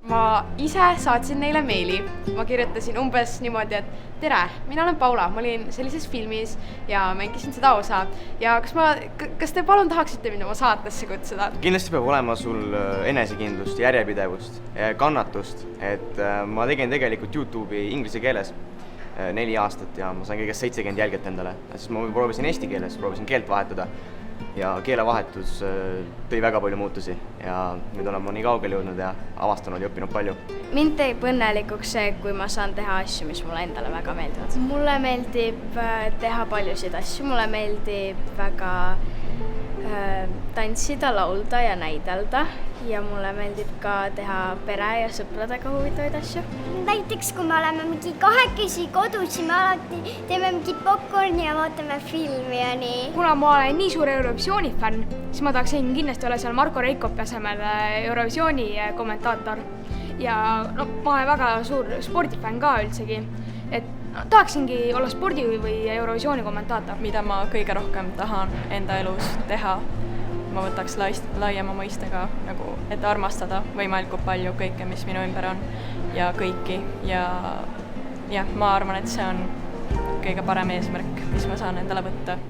Ma ise saatsin neile meili. Ma kirjutasin umbes niimoodi, et tere, mina olen Paula, ma olin sellises filmis ja mängisin seda osa. Ja kas te palun tahaksite mind oma saatesse kutsuda? Kindlasti peab olema sul enesekindlust, järjepidevust, kannatust, et ma tegin tegelikult YouTube'i inglise keeles 4 aastat ja ma sain kõigest 70 jälget endale. Siis ma proovisin eesti keeles, proovisin keelt vahetada ja keelevahetus tõi väga palju muutusi ja nüüd olen ma nii kaugele jõudnud ja avastanud ja õppinud palju. Mind teeb õnnelikuks see, kui ma saan teha asju, mis mulle endale väga meeldivad. Mulle meeldib teha paljusid asju, mulle meeldib väga tantsida, laulda ja näidelda ja mulle meeldib ka teha pere ja sõpradega huvitavaid asju. Näiteks kui me oleme mingi kahekesi kodus, siis me alati teeme mingi popcorni ja vaatame filmi ja nii. Kuna ma olen nii suur Eurovisiooni fänn, siis ma tahaksin kindlasti olla seal Marko Reikopi asemel Eurovisiooni kommentaator. Ja ma olen väga suur spordifänn ka üldsegi, et tahaksingi olla spordi või Eurovisiooni kommentaator. Mida ma kõige rohkem tahan enda elus teha, ma võtaks laiema mõistega, nagu, et armastada võimalikult palju kõike, mis minu ümber on ja kõiki. Ja ma arvan, et see on kõige parem eesmärk, mis ma saan endale võtta.